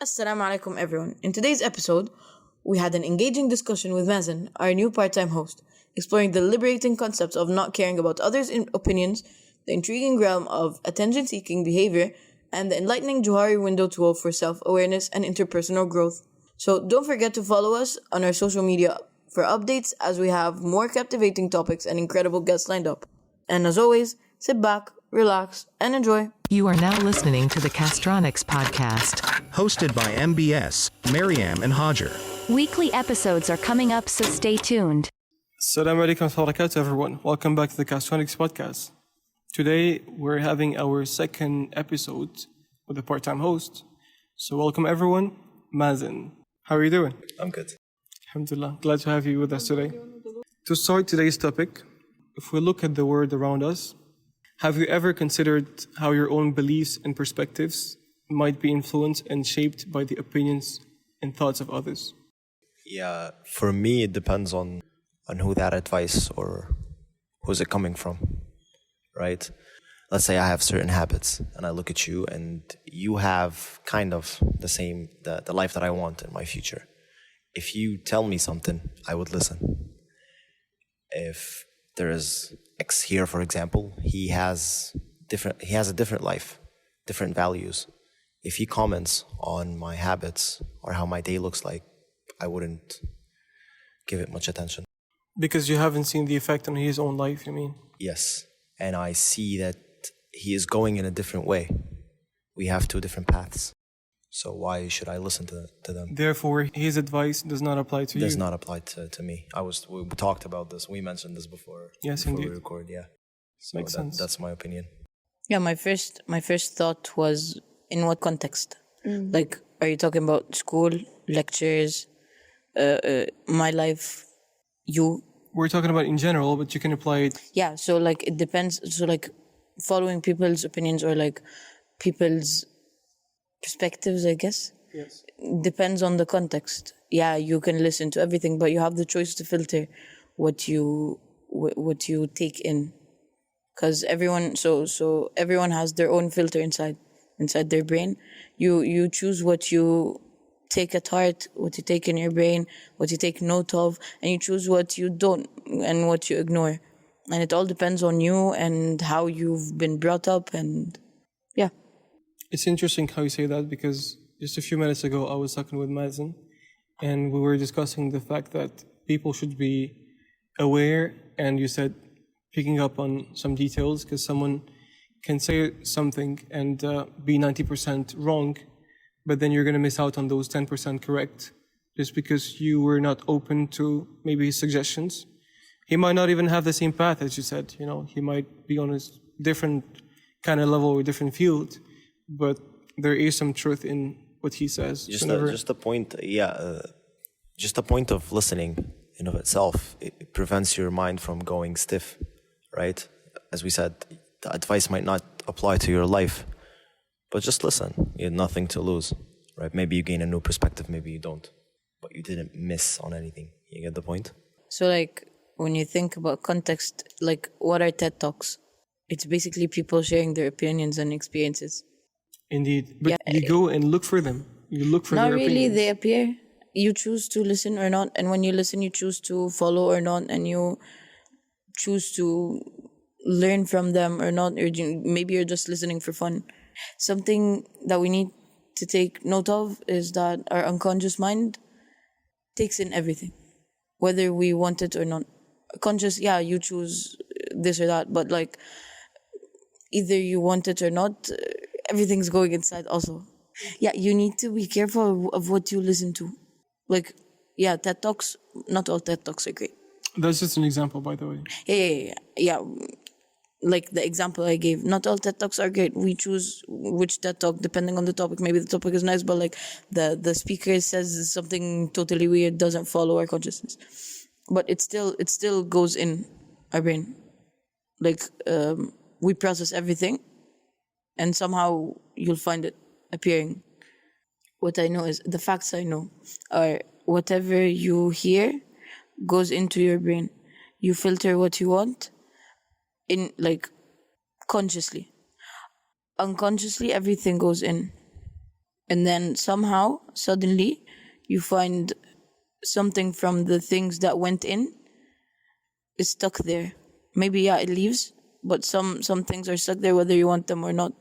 Assalamu alaikum everyone. In today's episode, we had an engaging discussion with Mazen, our new part-time host, exploring the liberating concepts of not caring about others' opinions, the intriguing realm of attention-seeking behavior, and the enlightening Johari window tool for self-awareness and interpersonal growth. So don't forget to follow us on our social media for updates as we have more captivating topics and incredible guests lined up. And as always, sit back, relax, and enjoy. You are now listening to the Castronics podcast. Hosted by MBS, Maryam and Hajar. Weekly episodes are coming up, so stay tuned. Assalamu alaikum wa barakatuh, everyone. Welcome back to the Castronics podcast. Today, we're having our second episode with a part-time host. So welcome everyone, Mazen. How are you doing? I'm good. Alhamdulillah. Glad to have you with us today. To start today's topic, if we look at the world around us, have you ever considered how your own beliefs and perspectives might be influenced and shaped by the opinions and thoughts of others? Yeah, for me, it depends on who that advice or who's it coming from, right? Let's say I have certain habits and I look at you and you have kind of the life that I want in my future. If you tell me something, I would listen. If there is X here, for example, he has a different life, different values. If he comments on my habits or how my day looks like, I wouldn't give it much attention. Because you haven't seen the effect on his own life, you mean? Yes, and I see that he is going in a different way. We have two different paths. So why should I listen to them? Therefore, his advice does not apply to you. Does not apply to me. We talked about this. We mentioned this before. Yes, before indeed. we record, yeah. So Makes sense. That's my opinion. Yeah, my first thought was, in what context? Like, are you talking about school, lectures, my life, you? We're talking about in general, but you can apply it. Yeah, so like it depends. So like following people's opinions or like people's perspectives, I guess. Yes. Depends on the context. Yeah, you can listen to everything, but you have the choice to filter what you take in, because everyone has their own filter inside their brain. You choose what you take at heart, what you take in your brain, what you take note of, and you choose what you don't and what you ignore. And it all depends on you and how you've been brought up, and yeah. It's interesting how you say that, because just a few minutes ago I was talking with Mazen and we were discussing the fact that people should be aware, and you said picking up on some details, because someone can say something and be 90% wrong, but then you're going to miss out on those 10% correct just because you were not open to maybe his suggestions. He might not even have the same path as you said, he might be on a different kind of level or different field, but there is some truth in what he says. Just a point of listening in of itself, it prevents your mind from going stiff, right? As we said, the advice might not apply to your life, but just listen. You have nothing to lose, right? Maybe you gain a new perspective, maybe you don't, but you didn't miss on anything. You get the point? So like when you think about context, like what are TED Talks? It's basically people sharing their opinions and experiences. Indeed. But you go and look for them. You look for Not their really, opinions. they appear. You choose to listen or not, and when you listen, you choose to follow or not, and you choose to learn from them or not, or maybe you're just listening for fun. Something that we need to take note of is that our unconscious mind takes in everything, whether we want it or not. Conscious, yeah, you choose this or that, but like either you want it or not, everything's going inside also. Yeah, you need to be careful of what you listen to. Like, yeah, TED Talks, not all TED Talks are great. That's just an example, by the way. Yeah. Like the example I gave, not all TED Talks are great. We choose which TED Talk depending on the topic. Maybe the topic is nice, but like the speaker says something totally weird, doesn't follow our consciousness. But it still goes in our brain. Like we process everything, and somehow you'll find it appearing. What I know is, the facts I know are, whatever you hear goes into your brain. You filter what you want in, like, consciously. Unconsciously, everything goes in. And then somehow, suddenly, you find something from the things that went in is stuck there. Maybe, yeah, it leaves, but some things are stuck there whether you want them or not.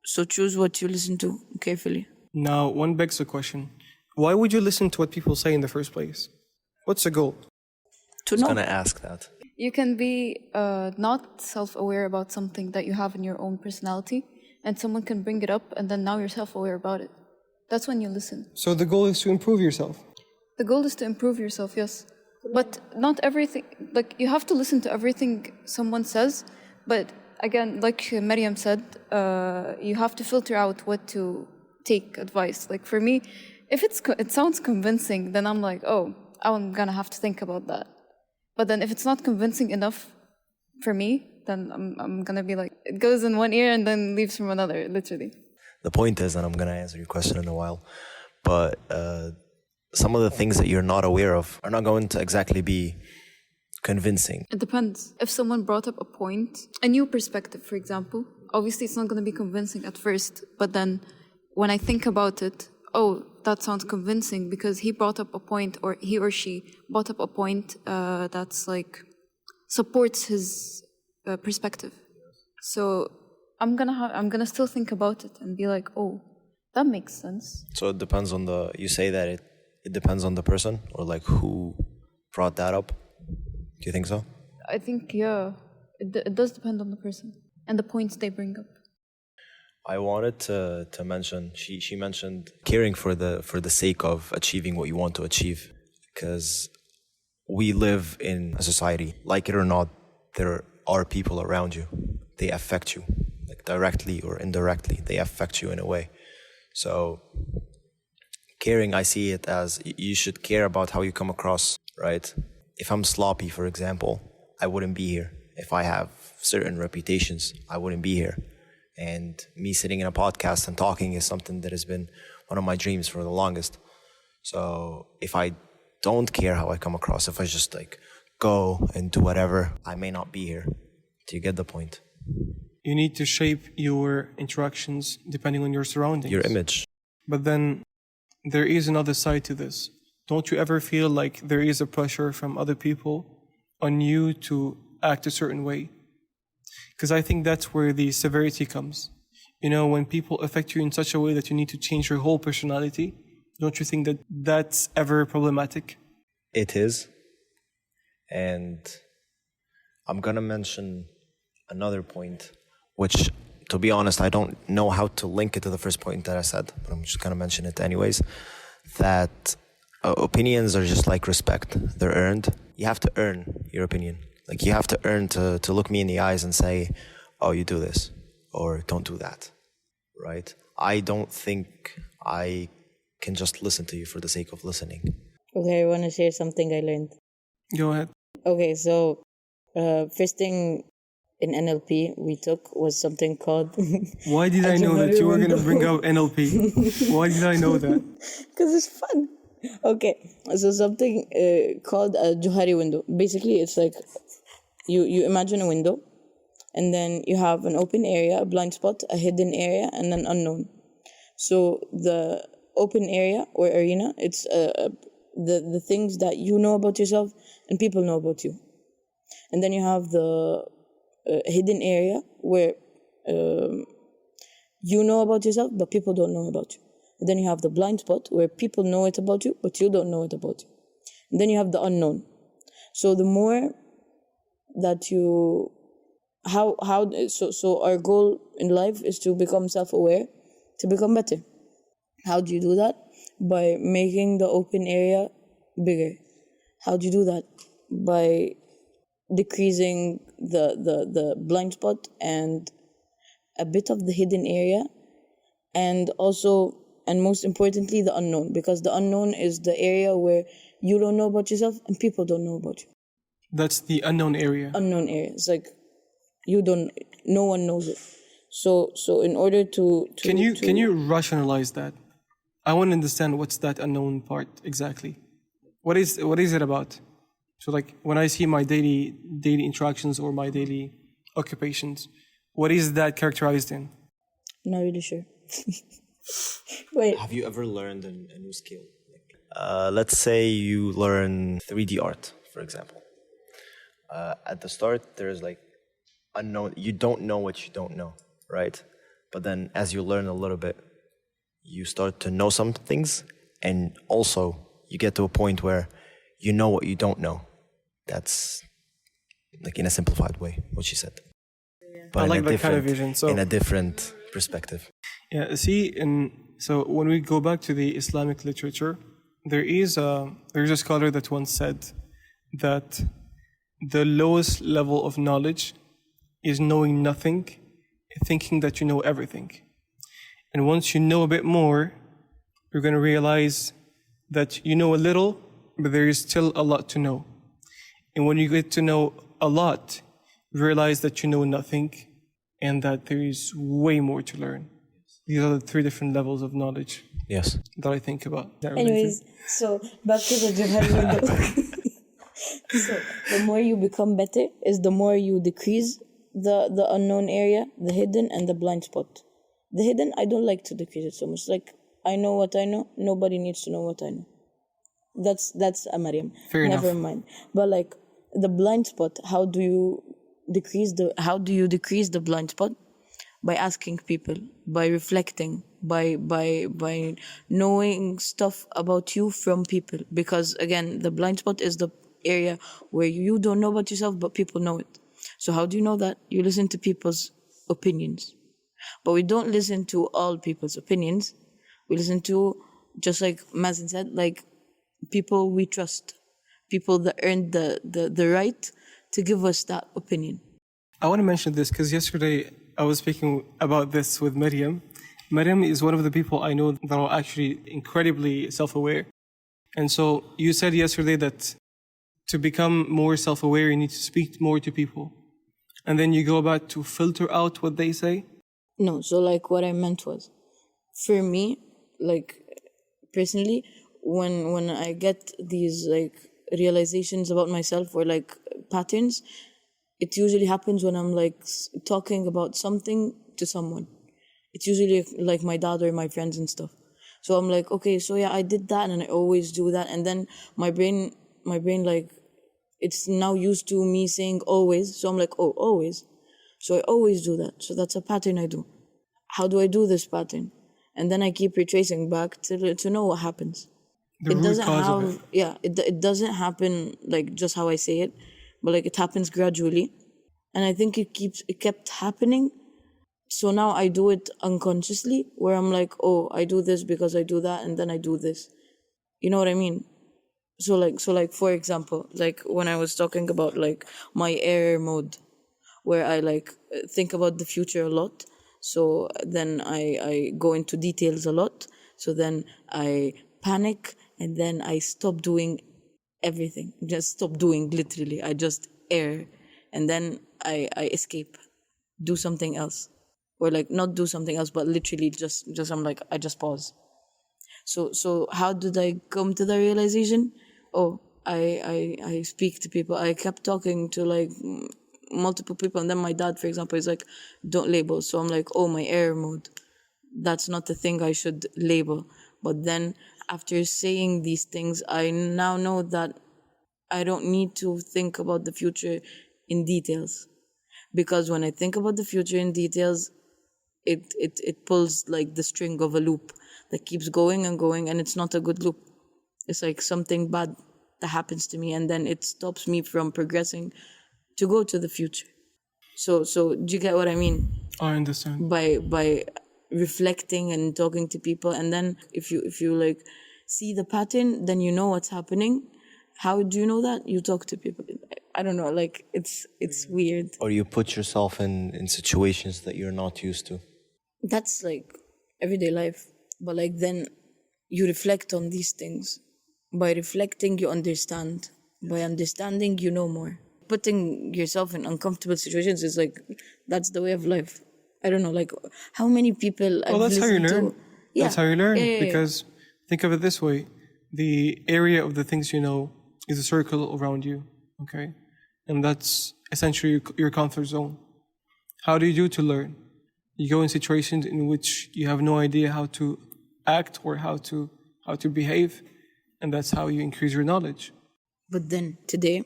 So choose what you listen to carefully. Now, one begs the question. Why would you listen to what people say in the first place? What's the goal? To I was know. gonna ask that. You can be not self-aware about something that you have in your own personality, and someone can bring it up, and then now you're self-aware about it. That's when you listen. So the goal is to improve yourself. The goal is to improve yourself, yes. But not everything, like you have to listen to everything someone says, but again, like Maryam said, you have to filter out what to take advice. Like for me, if it sounds convincing, then I'm like, oh, I'm gonna have to think about that. But then if it's not convincing enough for me, then I'm gonna be like, it goes in one ear and then leaves from another, literally. The point is, and I'm gonna answer your question in a while, but some of the things that you're not aware of are not going to exactly be convincing. It depends. If someone brought up a point, a new perspective, for example, obviously it's not gonna be convincing at first, but then when I think about it, oh, that sounds convincing because he brought up a point, or he or she brought up a point that's like supports his perspective. So I'm gonna still think about it and be like, oh, that makes sense. So it depends on you say that it depends on the person, or like who brought that up. Do you think so? I think, yeah, it does depend on the person and the points they bring up. I wanted to mention, she mentioned caring for the sake of achieving what you want to achieve, because we live in a society, like it or not, there are people around you. They affect you, like directly or indirectly. They affect you in a way. So caring, I see it as you should care about how you come across, right? If I'm sloppy, for example, I wouldn't be here. If I have certain reputations, I wouldn't be here. And me sitting in a podcast and talking is something that has been one of my dreams for the longest. So if I don't care how I come across, if I just like go and do whatever, I may not be here. Do you get the point? You need to shape your interactions depending on your surroundings. Your image. But then there is another side to this. Don't you ever feel like there is a pressure from other people on you to act a certain way? Because I think that's where the severity comes. You know, when people affect you in such a way that you need to change your whole personality, don't you think that that's ever problematic? It is. And I'm going to mention another point, which, to be honest, I don't know how to link it to the first point that I said, but I'm just going to mention it anyways, that opinions are just like respect. They're earned. You have to earn your opinion. Like you have to earn to look me in the eyes and say, oh, you do this, or don't do that, right? I don't think I can just listen to you for the sake of listening. Okay, I want to share something I learned. Go ahead. Okay, so first thing in NLP we took was something called... Why did I know that you were going to bring up NLP? Why did I know that? Because it's fun. Okay, so something called a Johari window. Basically, it's like you imagine a window, and then you have an open area, a blind spot, a hidden area, and an unknown. So the open area or arena, it's the things that you know about yourself and people know about you. And then you have the hidden area where you know about yourself, but people don't know about you. And then you have the blind spot where people know it about you, but you don't know it about you. And then you have the unknown. So the more that you, so our goal in life is to become self-aware, to become better. How do you do that? By making the open area bigger. How do you do that? By decreasing the blind spot and a bit of the hidden area, and also, and most importantly, the unknown, because the unknown is the area where you don't know about yourself and people don't know about you. That's the unknown area. Unknown area. It's like no one knows it. So in order to Can you rationalize that? I want to understand what's that unknown part exactly. What is it about? So like when I see my daily interactions or my daily occupations, what is that characterized in? Not really sure. Wait. Have you ever learned a new skill? Let's say you learn 3D art, for example. At the start, there's like unknown. You don't know what you don't know, right? But then, as you learn a little bit, you start to know some things, and also you get to a point where you know what you don't know. That's like in a simplified way, what she said. But I like that kind of vision. So in a different perspective. yeah, see, so when we go back to the Islamic literature, there's a scholar that once said that the lowest level of knowledge is knowing nothing, thinking that you know everything. And once you know a bit more, you're going to realize that you know a little, but there is still a lot to know. And when you get to know a lot, you realize that you know nothing and that there is way more to learn. These are the 3 different levels of knowledge Yes. that I think about. Anyways, so back to the Johar window. So the more you become better is the more you decrease the unknown area, the hidden and the blind spot. The hidden, I don't like to decrease it so much. Like, I know what I know. Nobody needs to know what I know. That's a Mariam. Fair Never enough. mind. But like the blind spot, how do you decrease the blind spot? By asking people, by reflecting, by knowing stuff about you from people. Because again, the blind spot is the area where you don't know about yourself, but people know it. So how do you know that? You listen to people's opinions. But we don't listen to all people's opinions. We listen to, just like Mazen said, like people we trust, people that earned the right to give us that opinion. I want to mention this because yesterday I was speaking about this with Maryam. Maryam is one of the people I know that are actually incredibly self-aware. And so you said yesterday that to become more self-aware, you need to speak more to people. And then you go about to filter out what they say. No, so like what I meant was, for me, like personally, when I get these like realizations about myself or like patterns, it usually happens when I'm like talking about something to someone. It's usually like my dad or my friends and stuff. So I'm like, okay, so yeah, I did that and I always do that. And then my brain like, it's now used to me saying always. So I'm like, oh, always. So I always do that. So that's a pattern I do. How do I do this pattern? And then I keep retracing back to know what happens. The root cause of it. Yeah, it doesn't happen like just how I say it, but like it happens gradually. And I think it kept happening. So now I do it unconsciously, where I'm like, oh, I do this because I do that, and then I do this. You know what I mean? So like for example, like when I was talking about like my error mode, where I like think about the future a lot. So then I go into details a lot. So then I panic, and then I stop doing everything. Just stop doing, literally. I just err. And then I escape, do something else. Or like not do something else, but literally just I'm like, I just pause. So how did I come to the realization? Oh, I speak to people. I kept talking to like multiple people, and then my dad, for example, is like, don't label. So I'm like, oh, my error mode. That's not the thing I should label. But then after saying these things, I now know that I don't need to think about the future in details. Because when I think about the future in details, it pulls like the string of a loop that keeps going and going, and it's not a good loop. It's like something bad that happens to me, and then it stops me from progressing to go to the future. So do you get what I mean? I understand. By reflecting and talking to people, and then if you like see the pattern, then you know what's happening. How do you know that? You talk to people. I don't know, like it's weird. Or you put yourself in situations that you're not used to. That's like everyday life. But like then you reflect on these things. By reflecting, you understand. By understanding, you know more. Putting yourself in uncomfortable situations is like, that's the way of life. I don't know, like how many people I've Well, that's how you listened learn. to. Yeah. That's how you learn. Yeah. Because think of it this way. The area of the things you know is a circle around you. Okay? And that's essentially your comfort zone. How do you do to learn? You go in situations in which you have no idea how to act or how to behave, and that's how you increase your knowledge. But then today,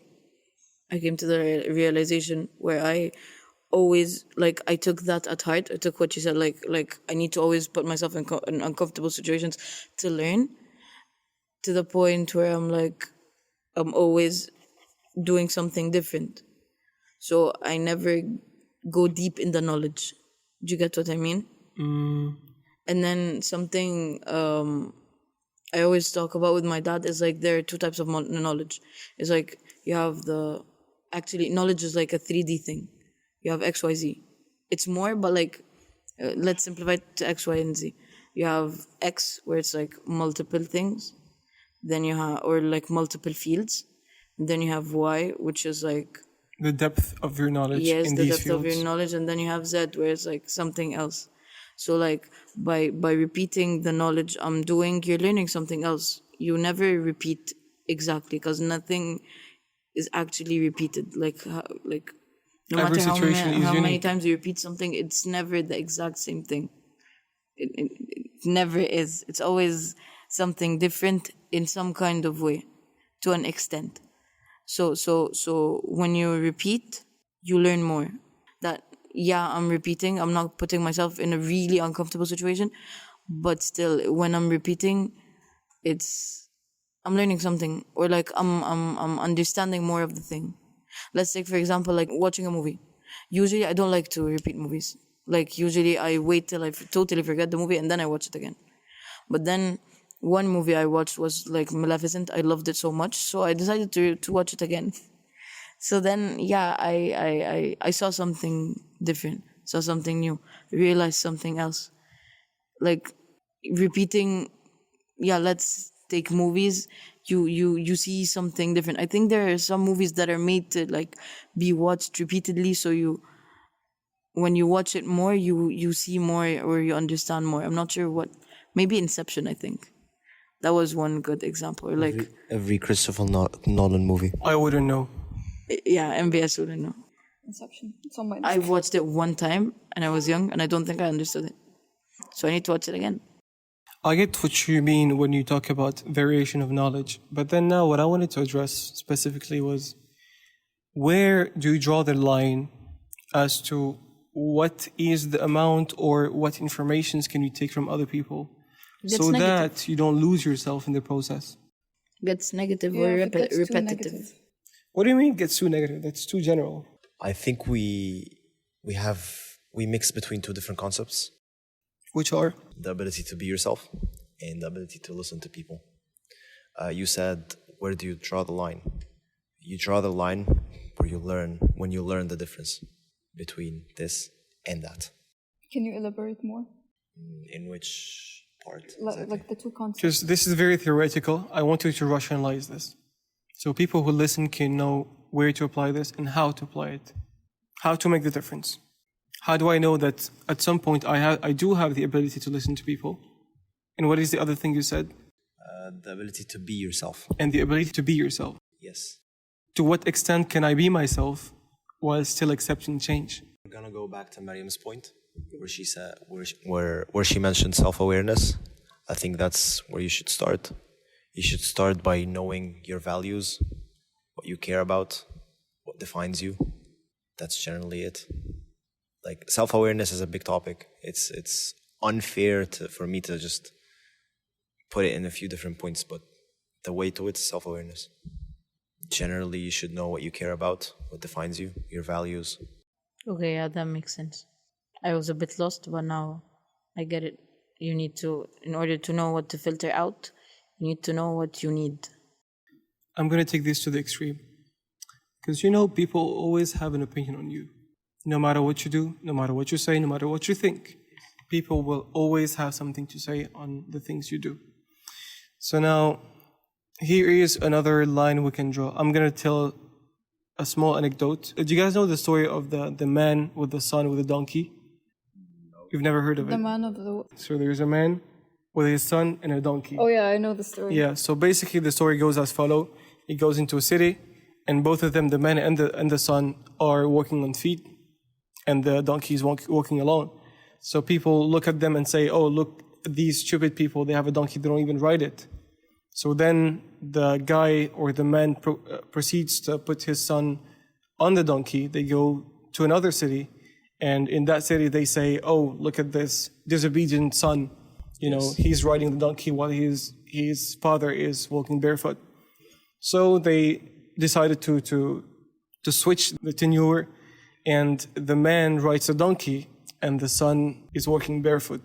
I came to the realization where I always, like, I took that at heart. I took what you said, like I need to always put myself in uncomfortable situations to learn, to the point where I'm always doing something different. So I never go deep in the knowledge. Do you get what I mean? And then something I always talk about with my dad is like there are two types of knowledge. It's like you have knowledge is like a 3D thing. You have X, Y, Z. It's more, but like, let's simplify it to X, Y, and Z. You have X, where it's like multiple things. Then you have, or like multiple fields. And then you have Y, which is like... The depth of your knowledge yes, in the these depth fields. of your knowledge. And then you have Z, where it's like something else. So like, by repeating the knowledge I'm doing, you're learning something else. You never repeat exactly, because nothing is actually repeated. No Every matter situation is how many unique. times you repeat something, it's never the exact same thing. It never is. It's always something different in some kind of way, to an extent. So when you repeat, you learn more. That, yeah, I'm repeating. I'm not putting myself in a really uncomfortable situation, but still, when I'm repeating, I'm learning something, or like I'm understanding more of the thing. Let's take, for example, like watching a movie. Usually, I don't like to repeat movies. Like, usually, I wait till I totally forget the movie and then I watch it again. But then, one movie I watched was like Maleficent. I loved it so much, so I decided to watch it again. So then, yeah, I saw something different, saw something new, realized something else. Like, repeating, yeah, let's take movies. You see something different. I think there are some movies that are made to like be watched repeatedly, so when you watch it more, you see more, or you understand more. I'm not sure what. Maybe Inception, I think. That was one good example. Or like, Every Christopher Nolan movie. I wouldn't know. yeah, MBS wouldn't know. Inception. It's on my I list. watched it one time and I was young, and I don't think I understood it. So I need to watch it again. I get what you mean when you talk about variation of knowledge. But then now what I wanted to address specifically was, where do you draw the line as to what is the amount or what informations can you take from other people That's so negative. that you don't lose yourself in the process? Gets negative Yeah, or if it gets too repetitive. negative. What do you mean it gets too negative? That's too general. I think we mix between two different concepts: Which are? the ability to be yourself and the ability to listen to people. You said, where do you draw the line? You draw the line when you learn the difference between this and that. Can you elaborate more? In which part? Like the two concepts. Because this is very theoretical. I want you to rationalize this, so people who listen can know where to apply this and how to apply it, how to make the difference. How do I know that at some point I do have the ability to listen to people? And what is the other thing you said? The ability to be yourself. And the ability to be yourself. Yes. To what extent can I be myself while still accepting change? We're gonna go back to Mariam's point, where she said, where she mentioned self-awareness. I think that's where you should start. You should start by knowing your values, what you care about, what defines you. That's generally it. Like, self-awareness is a big topic. It's unfair for me to just put it in a few different points, but the way to it is self-awareness. Generally, you should know what you care about, what defines you, your values. Okay, yeah, that makes sense. I was a bit lost, but now I get it. You need to, in order to know what to filter out, you need to know what you need. I'm going to take this to the extreme. Because, people always have an opinion on you. No matter what you do, no matter what you say, no matter what you think, people will always have something to say on the things you do. So now, here is another line we can draw. I'm going to tell a small anecdote. Do you guys know the story of the man with the son with the donkey? You've never heard of it? The man of the... So there's a man with his son and a donkey. Oh yeah, I know the story. Yeah, so basically the story goes as follows. He goes into a city, and both of them, the man and the son, are walking on feet, and the donkey is walking alone. So people look at them and say, oh, look, these stupid people, they have a donkey, they don't even ride it. So then the guy or the man proceeds to put his son on the donkey. They go to another city, and in that city they say, oh, look at this disobedient son. He's riding the donkey while his father is walking barefoot. So they decided to switch the tenure, and the man rides a donkey and the son is walking barefoot.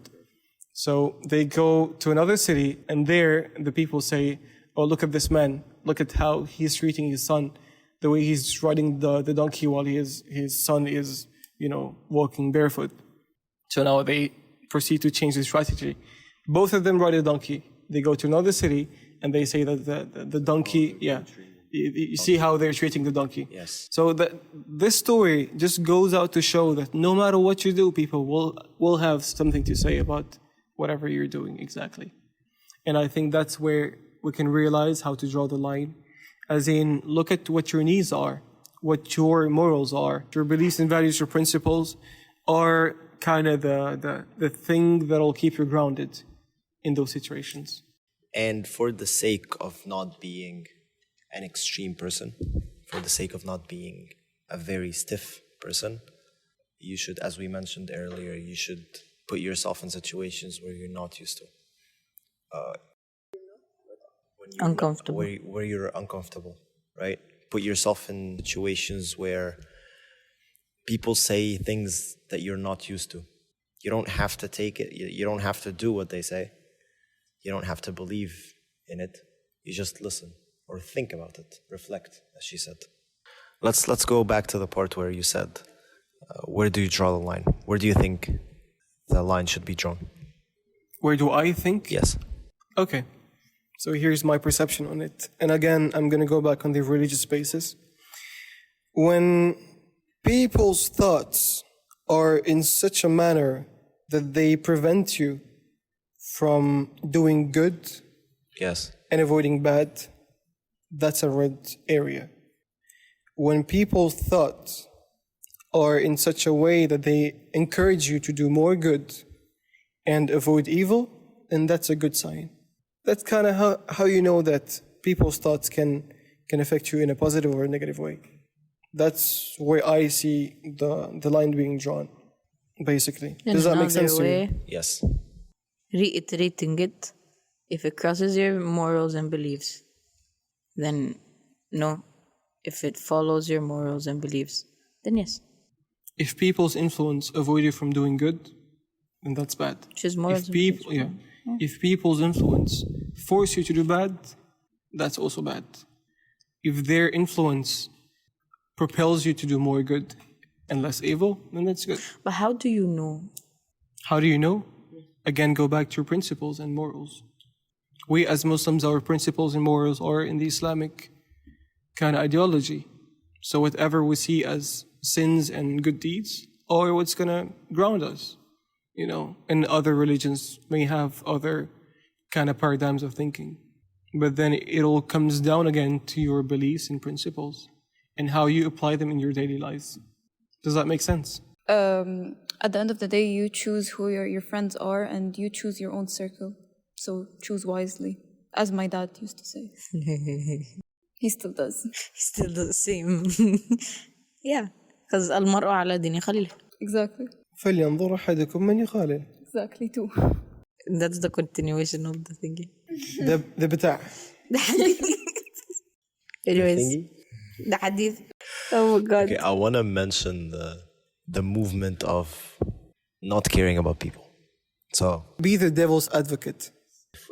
So they go to another city, and there the people say, oh, look at this man. Look at how he's treating his son, the way he's riding the donkey while his son is, walking barefoot. So now they proceed to change the strategy. Both of them ride a donkey. They go to another city, and they say that the donkey, you see how they're treating the donkey. Yes. So this story just goes out to show that no matter what you do, people will have something to say about whatever you're doing exactly. And I think that's where we can realize how to draw the line. As in, look at what your needs are, what your morals are, your beliefs and values, your principles are kind of the thing that'll keep you grounded in those situations. And for the sake of not being an extreme person, for the sake of not being a very stiff person, you should, as we mentioned earlier, you should put yourself in situations where you're not used to. Uncomfortable. Where you're uncomfortable, right? Put yourself in situations where people say things that you're not used to. You don't have to take it. You don't have to do what they say. You don't have to believe in it. You just listen or think about it, reflect, as she said. Let's go back to the part where you said, where do you draw the line? Where do you think the line should be drawn? Where do I think? Yes. Okay. So here's my perception on it. And again, I'm going to go back on the religious basis. When people's thoughts are in such a manner that they prevent you from doing good Yes. and avoiding bad, that's a red area. When people's thoughts are in such a way that they encourage you to do more good and avoid evil, then that's a good sign. That's kind of how you know that people's thoughts can affect you in a positive or a negative way. That's where I see the line being drawn, basically. Does that make sense to you? Yes. Reiterating it, if it crosses your morals and beliefs, then no. If it follows your morals and beliefs, then yes. If people's influence avoid you from doing good, then that's bad. Just morals If people, if people's influence force you to do bad, that's also bad. If their influence propels you to do more good and less evil, then that's good. But how do you know? How do you know? Again, go back to your principles and morals. We as Muslims, our principles and morals are in the Islamic kind of ideology. So whatever we see as sins and good deeds are what's going to ground us. And other religions may have other kind of paradigms of thinking. But then it all comes down again to your beliefs and principles and how you apply them in your daily lives. Does that make sense? At the end of the day, you choose who your friends are and you choose your own circle. So choose wisely, as my dad used to say. He still does. Still the same. Yeah, because المرء على دين خليله. Exactly. فلينظر أحدكم من يخالل. Exactly too. That's the continuation of the thingy. The بتاع. The hadith. Anyways, the hadith. Oh my God. Okay, I want to mention the movement of not caring about people. So Be the devil's advocate.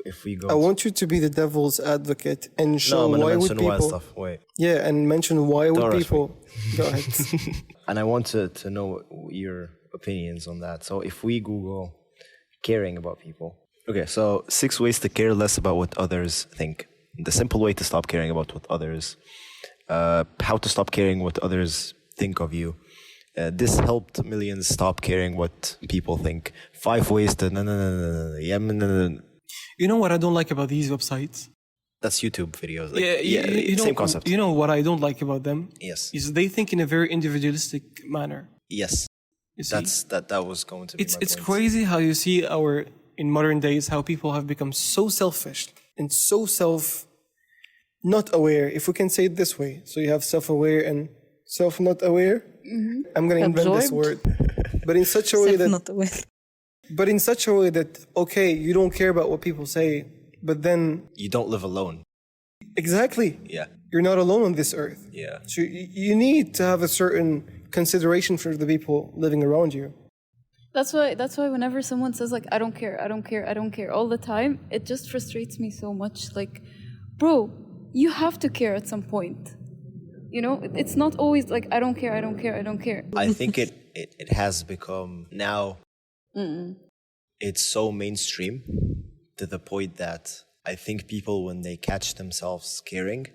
if we go, I want you to be the devil's advocate and show I'm gonna why would mention wild people. stuff. Wait, Yeah, and mention why would Don't rush people. Go ahead. and I want to know your opinions on that. So if we Google caring about people, okay, so 6 ways to care less about what others think. The simple way to stop caring about what others, how to stop caring what others think of you. This helped millions stop caring what people think. 5 ways to no. You know what I don't like about these websites? That's YouTube videos. Like, you know, same concept. You know what I don't like about them? Yes. Is they think in a very individualistic manner. Yes. You see, that was going to be my it's point. crazy how you see in modern days how people have become so selfish and so not aware, if we can say it this way. So you have self-aware and self-not aware. I'm going to invent this word, but in such a way Not aware. that okay, you don't care about what people say, but then You don't live alone. exactly, Yeah. you're not alone on this earth. Yeah. So you need to have a certain consideration for the people living around you. That's why whenever someone says like I don't care all the time, it just frustrates me so much. Like, bro, you have to care at some point. You know, it's not always like I don't care. I think it has become now, it's so mainstream to the point that I think people, when they catch themselves caring,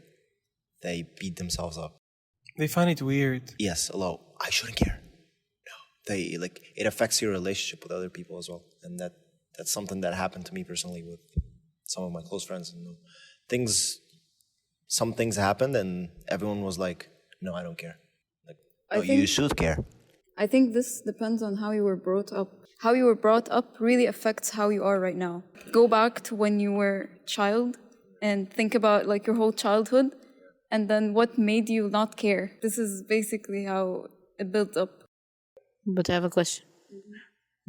they beat themselves up. They find it weird. Yes, hello, I shouldn't care. No, they like, it affects your relationship with other people as well. And that's something that happened to me personally with some of my close friends. And some things happened and everyone was like, no, I don't care. Like, I oh, you should care. I think this depends on how you were brought up. How you were brought up really affects how you are right now. Go back to when you were a child and think about like your whole childhood and then what made you not care. This is basically how it built up. But I have a question.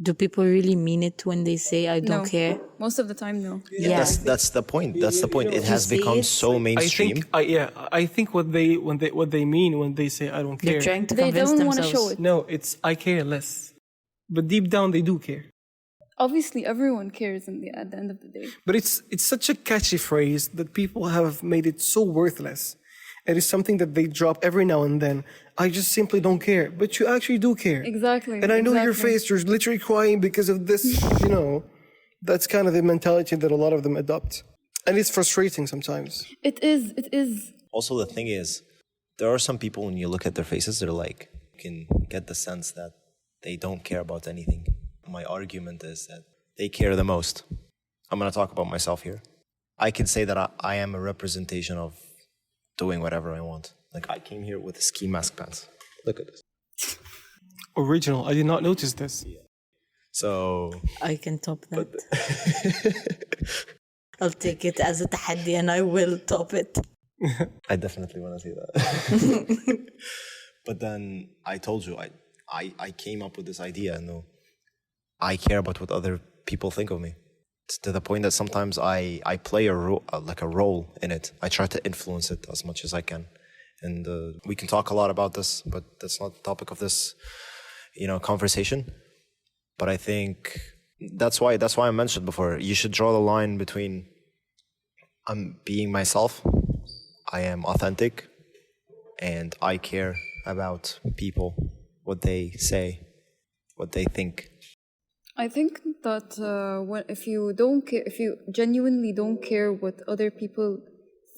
Do people really mean it when they say I don't No. care? Most of the time, no. Yeah. That's the point. That's the point. It has see become it? so mainstream. I think what they mean when they say I don't care. They're trying to They convince don't want to themselves. show it. No, it's I care less. But deep down they do care. Obviously, everyone cares at the end of the day. But it's such a catchy phrase that people have made it so worthless. It is something that they drop every now and then. I just simply don't care. But you actually do care. Exactly. And I know your exactly. face, you're literally crying because of this, That's kind of the mentality that a lot of them adopt. And it's frustrating sometimes. It is. Also, the thing is, there are some people, when you look at their faces, they're like, you can get the sense that they don't care about anything. My argument is that they care the most. I'm going to talk about myself here. I can say that I am a representation of doing whatever I want. Like, I came here with ski mask pants. Look at this. Original. I did not notice this. So, I can top that. I'll take it as a tahaddi and I will top it. I definitely want to see that. But then I told you, I came up with this idea. No, I care about what other people think of me. It's to the point that sometimes I play a role in it. I try to influence it as much as I can. And we can talk a lot about this, but that's not the topic of this, conversation. But I think that's why I mentioned before, you should draw the line between I'm being myself, I am authentic, and I care about people, what they say, what they think. I think that if you genuinely don't care what other people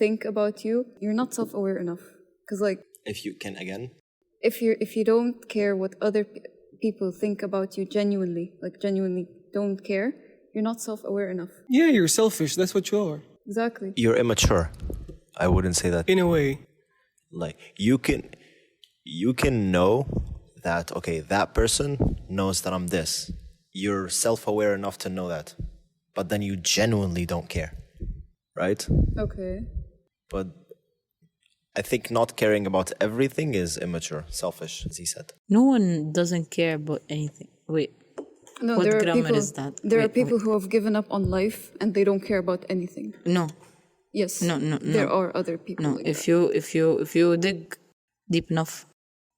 think about you, you're not self-aware enough. Because If you can again. if you don't care what other people think about you genuinely don't care, you're not self-aware enough. Yeah, you're selfish. That's what you are. Exactly. You're immature. I wouldn't say that. In a way. Like, you can know that, okay, that person knows that I'm this. You're self-aware enough to know that. But then you genuinely don't care. Right? Okay. But I think not caring about everything is immature, selfish, as he said. No one doesn't care about anything. Wait. No, What there are grammar people, is that? There are Wait, people who have given up on life and they don't care about anything. No. Yes. No. There are other people. No. like If that. you dig deep enough,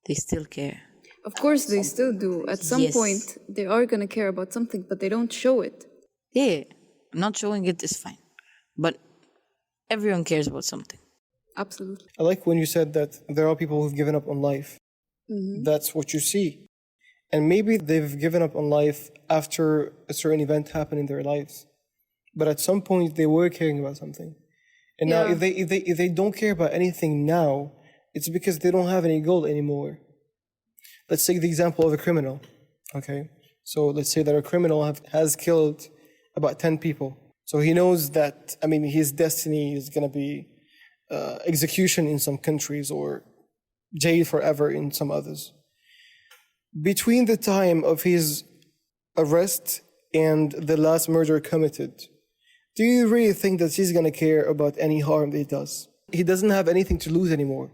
they still care. Of course, they still do. At some Yes. point, they are gonna care about something, but they don't show it. Yeah. Not showing it is fine. But everyone cares about something. Absolutely. I like when you said that there are people who've given up on life. That's what you see. And maybe they've given up on life after a certain event happened in their lives. But at some point, they were caring about something. And now, Yeah. if they don't care about anything now, it's because they don't have any goal anymore. Let's take the example of a criminal, okay? So let's say that a criminal has killed about 10 people. So he knows that, his destiny is going to be execution in some countries or jail forever in some others. between the time of his arrest and the last murder committed, do you really think that he's going to care about any harm that he does? He doesn't have anything to lose anymore.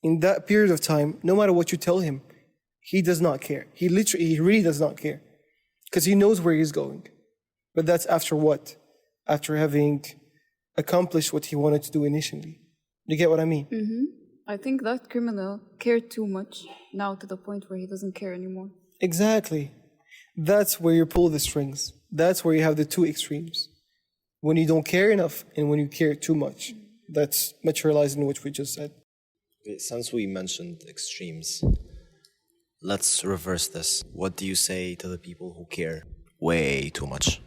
In that period of time, no matter what you tell him, he does not care. He really does not care. Because he knows where he's going. But that's after what? After having accomplished what he wanted to do initially. You get what I mean? I think that criminal cared too much now to the point where he doesn't care anymore. Exactly. That's where you pull the strings. That's where you have the two extremes. When you don't care enough and when you care too much. That's materialized in what we just said. Since we mentioned extremes, let's reverse this. What do you say to the people who care way too much?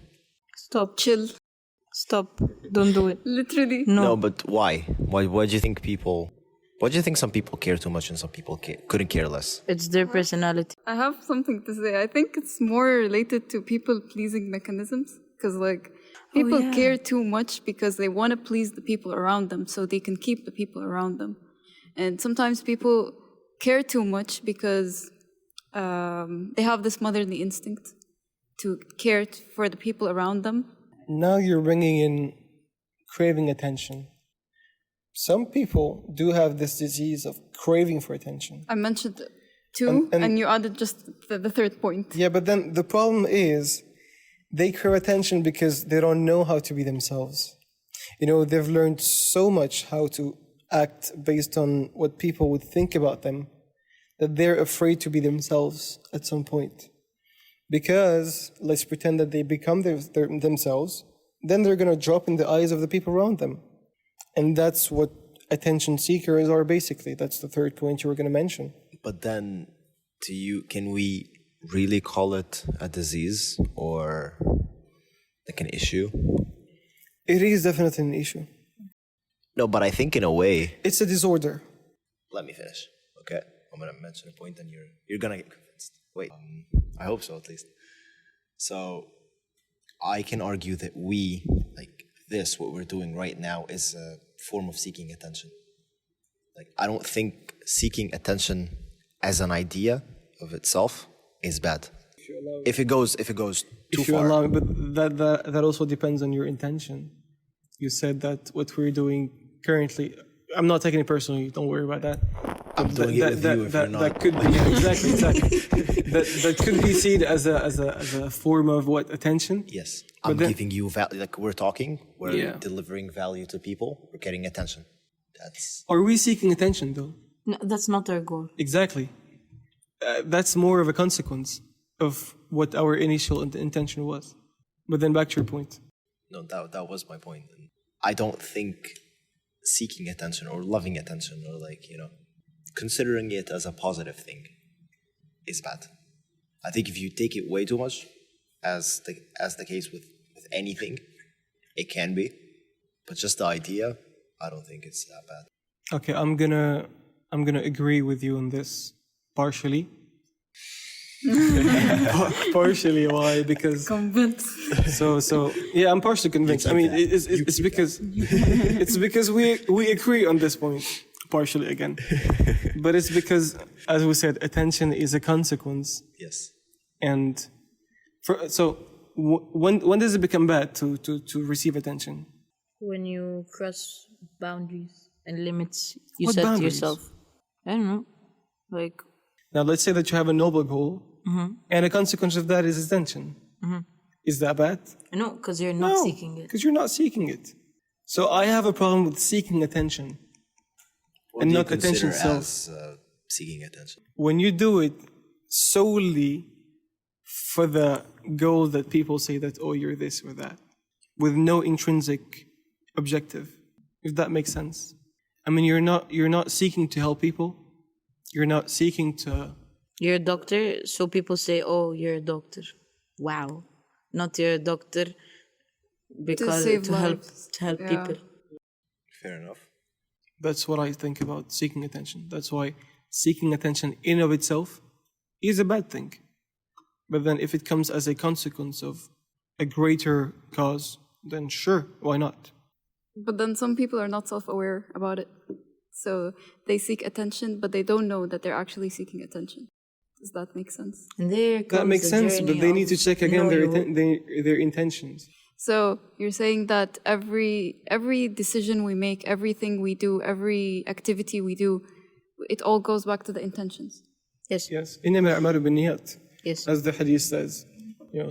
Stop. Chill. Stop. Don't do it. Literally. No, but why? Why do you think some people care too much and some people couldn't care less? It's their personality. I have something to say. I think it's more related to people-pleasing mechanisms. Because, people care too much because they want to please the people around them so they can keep the people around them. And sometimes people care too much because they have this motherly instinct to care for the people around them. Now you're bringing in craving attention. Some people do have this disease of craving for attention. I mentioned two, and you added just the third point. Yeah, but then the problem is they crave attention because they don't know how to be themselves. They've learned so much how to act based on what people would think about them that they're afraid to be themselves at some point. Because let's pretend that they become themselves, then they're going to drop in the eyes of the people around them. And that's what attention seekers are basically. That's the third point you were going to mention. But then, can we really call it a disease or an issue? It is definitely an issue. No, but I think in a way... It's a disorder. Let me finish, okay? I'm going to mention a point and you're going to get convinced. Wait, I hope so at least. So, I can argue that what we're doing right now is a form of seeking attention. I don't think seeking attention as an idea of itself is bad. If it goes too far. Allow me, but that also depends on your intention. You said that what we're doing currently, I'm not taking it personally, don't worry about that. I'm doing it with you if you're not. That could be, exactly. that could be seen as a form of what? Attention? Yes. I'm giving you value. We're talking, we're delivering value to people, we're getting attention. Are we seeking attention though? No, that's not our goal. Exactly. That's more of a consequence of what our initial intention was. But then back to your point. No, that was my point. I don't think seeking attention or loving attention or considering it as a positive thing is bad. I think if you take it way too much, as the case with anything, it can be. But just the idea, I don't think it's that bad. Okay, I'm gonna agree with you on this partially. Partially, why? Because Convinced. So yeah, I'm partially convinced. I mean, it's because we agree on this point partially again, but it's because, as we said, attention is a consequence. Yes. And when does it become bad to receive attention? When you cross boundaries and limits you What set boundaries? to yourself. I don't know. Now, let's say that you have a noble goal, and a consequence of that is attention. Is that bad? No, because you're not seeking it. Because you're not seeking it. So I have a problem with seeking attention. What And do you not attention consider itself. as seeking attention? When you do it solely for the goal that people say that, oh, you're this or that, with no intrinsic objective, if that makes sense. I mean, you're not seeking to help people. You're not seeking to... You're a doctor, so people say, oh, you're a doctor. Wow. Not you're a doctor because save to help lives. people. Fair enough. That's what I think about seeking attention. That's why seeking attention in of itself is a bad thing. But then if it comes as a consequence of a greater cause, then sure, why not? But then some people are not self-aware about it. So they seek attention, but they don't know that they're actually seeking attention. Does that make sense? And there That comes makes the sense, but journey they of need to check again knowing their intentions. So you're saying that every decision we make, everything we do, every activity we do, it all goes back to the intentions. Yes. Yes. إنما الأعمال بالنيات. Yes. As the hadith says.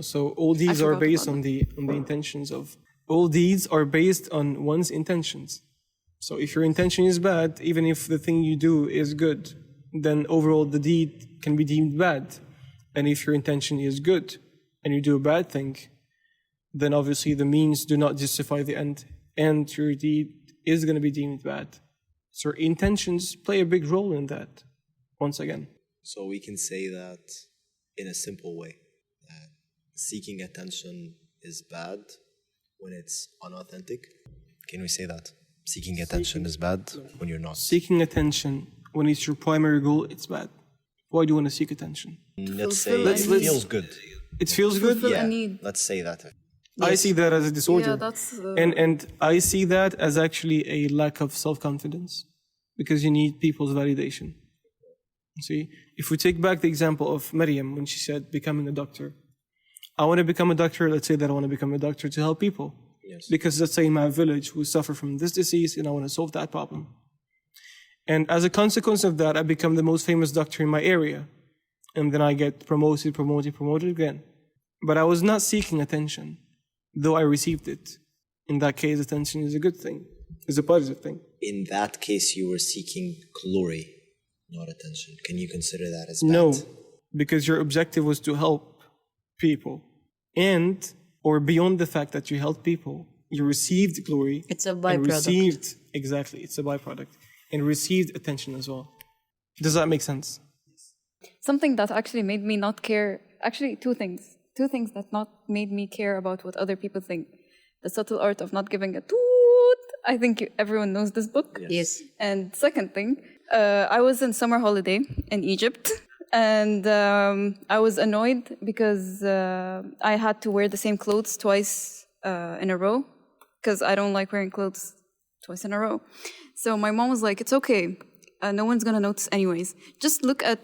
So all deeds are forgot based about on the intentions of all deeds are based on one's intentions. So if your intention is bad, even if the thing you do is good, then overall the deed can be deemed bad. And if your intention is good and you do a bad thing, then obviously the means do not justify the end, and your deed is going to be deemed bad. So intentions play a big role in that, once again. So we can say that in a simple way, that seeking attention is bad when it's unauthentic. Can we say that? Seeking attention is bad when you're not. Seeking attention, when it's your primary goal, it's bad. Why do you want to seek attention? Let's say Fulfill it feels good. It feels good? Fulfill a Yeah, need. let's say that. I see that as a disorder. Yeah, that's And I see that as actually a lack of self-confidence, because you need people's validation. See, if we take back the example of Maryam when she said becoming a doctor. I want to become a doctor, let's say that I want to become a doctor to help people. Yes. Because let's say in my village who suffer from this disease and I want to solve that problem. And as a consequence of that, I become the most famous doctor in my area. And then I get promoted again. But I was not seeking attention, though I received it. In that case, attention is a good thing, is a positive thing. In that case, you were seeking glory, not attention. Can you consider that as bad? No, because your objective was to help people. And, or beyond the fact that you helped people, you received glory. It's a And byproduct. exactly, it's a byproduct. And received attention as well. Does that make sense? something that actually made me not care. Actually, two things that not made me care about what other people think. The Subtle Art of Not Giving a Toot. I think everyone knows this book. Yes. And second thing, I was in summer holiday in Egypt, and I was annoyed because I had to wear the same clothes twice in a row, because I don't like wearing clothes twice in a row. So my mom was like, "It's okay. No one's gonna notice anyways. Just look at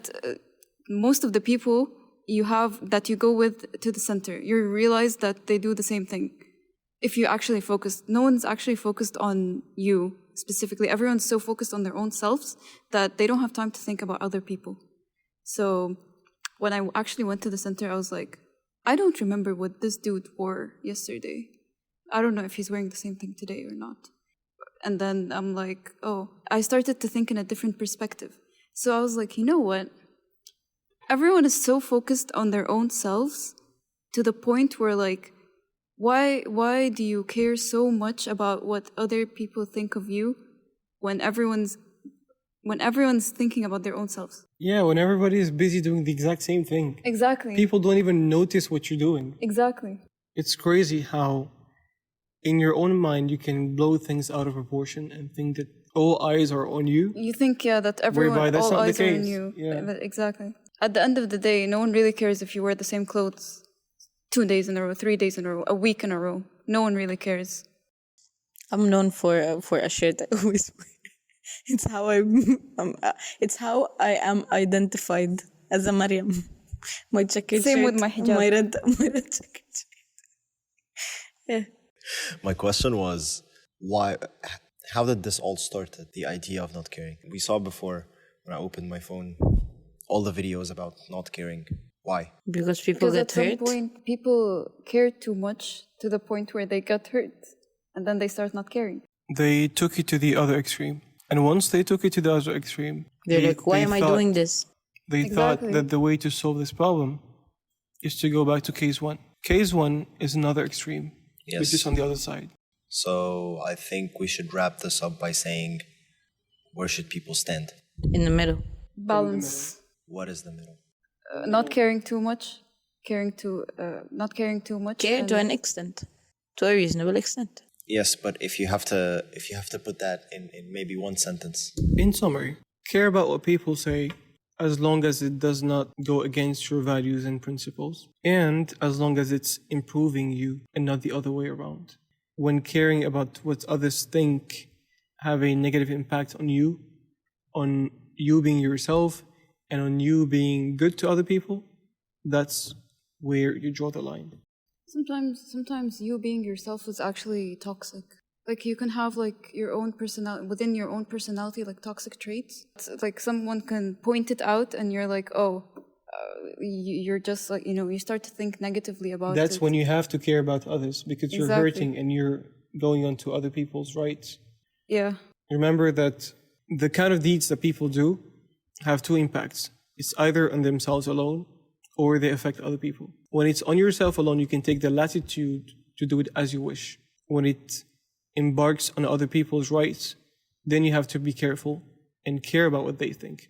most of the people you have that you go with to the center. You realize that they do the same thing. If you actually focus, no one's actually focused on you specifically. Everyone's so focused on their own selves that they don't have time to think about other people." So when I actually went to the center, I was like, I don't remember what this dude wore yesterday. I don't know if he's wearing the same thing today or not. And then I'm like, oh, I started to think in a different perspective. So I was like, you know what? Everyone is so focused on their own selves to the point where, like, why do you care so much about what other people think of you when everyone's thinking about their own selves? Yeah, when everybody is busy doing the exact same thing. Exactly. People don't even notice what you're doing. Exactly. It's crazy how in your own mind you can blow things out of proportion and think that all eyes are on you. You think, yeah, that everyone, Whereby that's all not the eyes are on case. you. Yeah. But exactly. At the end of the day, no one really cares if you wear the same clothes 2 days in a row, 3 days in a row, a week in a row. No one really cares. I'm known for a shirt I always wear. It's how I am identified as a Maryam. My checkered Same shirt, with my hijab. my red checkered shirt. Yeah. My question was, how did this all start, the idea of not caring? We saw before, when I opened my phone, all the videos about not caring. Why? Because people Because get at some hurt. point, people care too much to the point where they get hurt. And then they start not caring. They took it to the other extreme. And once they took it to the other extreme, They're like, why am I doing this? They thought Exactly. that the way to solve this problem is to go back to case one. Case one is another extreme, Yes. which is on the other side. So I think we should wrap this up by saying, where should people stand? In the middle. Balance. What is the middle? Not caring too much. Not caring too much. Care and- to an extent. To a reasonable extent. Yes, but if you have to put that in maybe one sentence. In summary, care about what people say as long as it does not go against your values and principles, and as long as it's improving you and not the other way around. When caring about what others think have a negative impact on you being yourself, and on you being good to other people, that's where you draw the line. Sometimes you being yourself is actually toxic. Like you can have like your own personality within your own personality, like toxic traits. It's like someone can point it out, and you're like, oh, you're just like, you start to think negatively about it. That's when you have to care about others, because you're hurting and you're going on to other people's rights. Yeah. Remember that the kind of deeds that people do have two impacts. It's either on themselves alone or they affect other people. When it's on yourself alone, you can take the latitude to do it as you wish. When it embarks on other people's rights, then you have to be careful and care about what they think.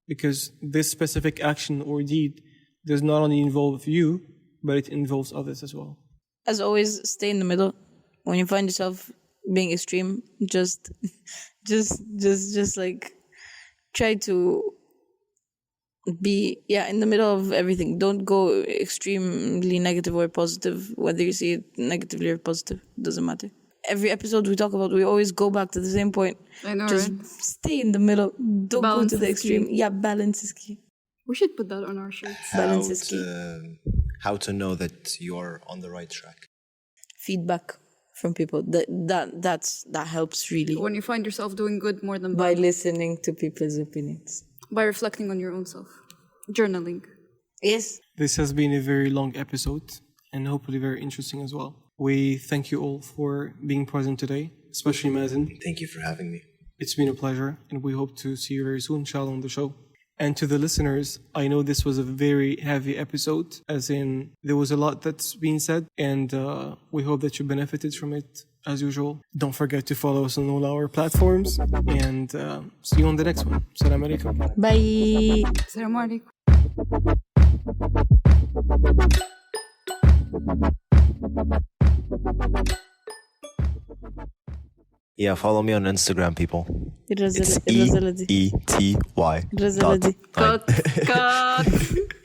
Because this specific action or deed does not only involve you, but it involves others as well. As always, stay in the middle. When you find yourself being extreme, just like try to be in the middle of everything. Don't go extremely negative or positive. Whether you see it negatively or positive, doesn't matter. Every episode we talk about, we always go back to the same point. I know, just right? stay in the middle. Don't Balance go to the is extreme. key. Yeah, balance is key. We should put that on our shirts. Balance is key. How to know that you're on the right track. Feedback from people. That helps really. When you find yourself doing good more than By bad. listening to people's opinions. By reflecting on your own self. Journaling. Yes. This has been a very long episode and hopefully very interesting as well. We thank you all for being present today, especially Mazen. Thank you for having me. It's been a pleasure, and we hope to see you very soon, inshallah, on the show. And to the listeners, I know this was a very heavy episode, as in there was a lot that's been said, and we hope that you benefited from it as usual. Don't forget to follow us on all our platforms, and see you on the next one. Assalamu alaikum. Bye. Assalamu alaikum. Yeah, follow me on Instagram, people. It's Razaladi. EETY. Razaladi. Cut.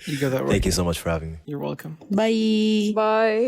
You got that right. Thank you so much for having me. You're welcome. Bye. Bye.